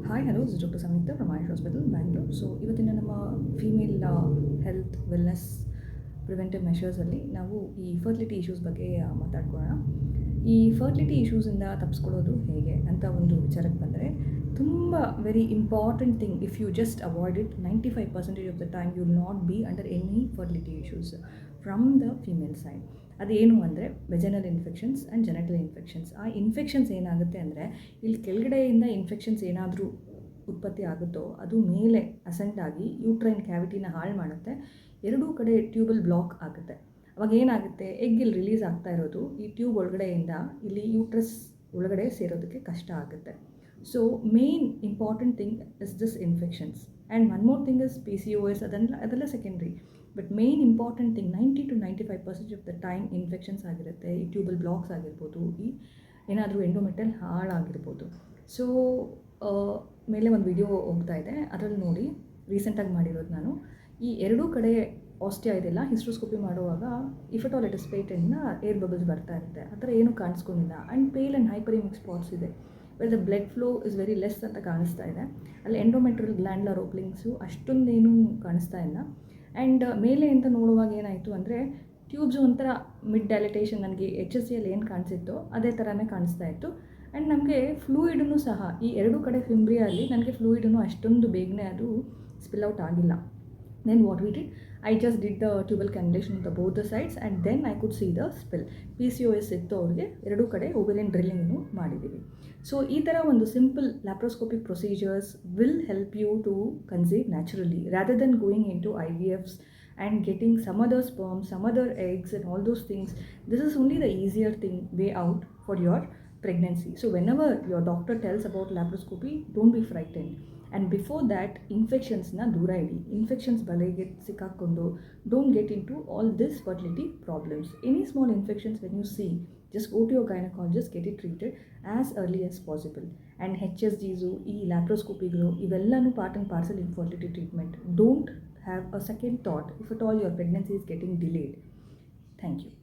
Hi hello, this is doctor Samyukta from Ayush hospital Bangalore. So ಇವತ್ತಿನ ನಮ್ಮ female health wellness preventive ಮೆಷರ್ಸಲ್ಲಿ ನಾವು ಈ ಫರ್ಟಿಲಿಟಿ ಇಶ್ಯೂಸ್ ಬಗ್ಗೆ ಮಾತಾಡ್ಕೊಳ್ಳೋಣ. ಈ ಫರ್ಟಿಲಿಟಿ ಇಶ್ಯೂಸಿಂದ ತಪ್ಪಿಸ್ಕೊಳ್ಳೋದು ಹೇಗೆ ಅಂತ ಒಂದು ವಿಚಾರಕ್ಕೆ ಬಂದರೆ, ತುಂಬ very important thing. If you just avoid it, 95% of the time you will not be under any fertility issues from the female side. ಅದೇನು ಅಂದರೆ vaginal infections and genital infections. ಆ ಇನ್ಫೆಕ್ಷನ್ಸ್ ಏನಾಗುತ್ತೆ ಅಂದರೆ, ಇಲ್ಲಿ ಕೆಳಗಡೆಯಿಂದ ಇನ್ಫೆಕ್ಷನ್ಸ್ ಏನಾದರೂ ಉತ್ಪತ್ತಿ ಆಗುತ್ತೋ ಅದು ಮೇಲೆ ಅಸೆಂಟ್ ಆಗಿ ಯೂಟ್ರೈನ್ ಕ್ಯಾವಿಟಿನ ಹಾಳು ಮಾಡುತ್ತೆ. ಎರಡೂ ಕಡೆ ಟ್ಯೂಬಲ್ ಬ್ಲಾಕ್ ಆಗುತ್ತೆ. ಅವಾಗ ಏನಾಗುತ್ತೆ, ಎಗ್ ಇಲ್ಲಿ ರಿಲೀಸ್ ಆಗ್ತಾ ಇರೋದು ಈ ಟ್ಯೂಬ್ ಒಳಗಡೆಯಿಂದ ಇಲ್ಲಿ ಯೂಟ್ರಸ್ ಒಳಗಡೆ ಸೇರೋದಕ್ಕೆ ಕಷ್ಟ ಆಗುತ್ತೆ. So main important thing is this infections. And one more thing is PCOS. ಅದೆಲ್ಲ secondary. But main important thing 90 to 95% of the time infections ಆಗಿರುತ್ತೆ. ಈ ಟ್ಯೂಬಲ್ ಬ್ಲಾಕ್ಸ್ ಆಗಿರ್ಬೋದು, ಈ ಏನಾದರೂ ಎಂಡೋಮೆಟಲ್ ಹಾಳಾಗಿರ್ಬೋದು. ಸೊ ಮೇಲೆ ಒಂದು ವಿಡಿಯೋ ಹೋಗ್ತಾ ಇದೆ, ಅದರಲ್ಲಿ ನೋಡಿ, ರೀಸೆಂಟಾಗಿ ಮಾಡಿರೋದು ನಾನು. ಈ ಎರಡೂ ಕಡೆ ಆಸ್ಟಿಯಾ ಇದೆಲ್ಲ ಹಿಸ್ಟ್ರೋಸ್ಕೋಪಿ ಮಾಡುವಾಗ if at all it is ಪೇಟೆಂಟ್ನ ಏರ್ ಬಬಲ್ಸ್ ಬರ್ತಾ ಇರುತ್ತೆ. ಆ ಥರ ಏನೂ ಕಾಣಿಸ್ಕೊಂಡಿಲ್ಲ. And pale and hyperaemic spots ಇದೆ, well the blood flow is very less ಅಂತ ಕಾಣಿಸ್ತಾ ಇದೆ. ಅಲ್ಲಿ ಎಂಡೋಮೆಟ್ರಿಯಲ್ ಗ್ಲ್ಯಾಂಡ್ಲರ್ ಓಪನಿಂಗ್ಸು ಅಷ್ಟೊಂದೇನೂ ಕಾಣಿಸ್ತಾ ಇಲ್ಲ. ಆ್ಯಂಡ್ ಮೇಲೆ ಅಂತ ನೋಡುವಾಗ ಏನಾಯಿತು ಅಂದರೆ, ಟ್ಯೂಬ್ಸು ಒಂಥರ ಮಿಡ್ ಡೈಲಿಟೇಷನ್, ನನಗೆ HSCಯಲ್ಲಿ ಏನು ಕಾಣಿಸಿತ್ತೋ ಅದೇ ಥರನೇ ಕಾಣಿಸ್ತಾ ಇತ್ತು. ಆ್ಯಂಡ್ ನಮಗೆ ಫ್ಲೂಯಿಡೂ ಸಹ ಈ ಎರಡೂ ಕಡೆ ಫಿಂಬ್ರಿಯಲ್ಲಿ ನನಗೆ ಫ್ಲೂಯಿಡೂ ಅಷ್ಟೊಂದು ಬೇಗನೆ ಅದು ಸ್ಪಿಲ್ ಔಟ್ ಆಗಿಲ್ಲ. Then what we did, I just did the tubal cannulation on both the sides and then I could see the spill. PCOS ಇತ್ತು ಅವ್ರಿಗೆ, ಎರಡೂ ಕಡೆ ಓವೇರಿಯನ್ ಡ್ರಿಲ್ಲಿಂಗನ್ನು ಮಾಡಿದ್ದೀವಿ. ಸೊ ಈ ಥರ ಒಂದು simple laparoscopic procedures will help you to conceive naturally rather than going into IVFs and getting some other sperm, some other eggs and all those things. This is only the easier thing, way out for your pregnancy. So whenever your doctor tells about laparoscopy, don't be frightened. And before that, infectionsನ ದೂರ ಇಡಿ. Infections ಬಲೆಗೆ ಸಿಕ್ಕಾಕೊಂಡು don't get into all this fertility problems. Any small infections when you see, just go to your gynecologist, get it treated as early as possible. And HSGs, ಈ ಲ್ಯಾಪ್ರೋಸ್ಕೋಪಿಗಳು ಇವೆಲ್ಲನೂ part and parcel in fertility treatment. Don't have a second thought if at all your pregnancy is getting delayed. Thank you.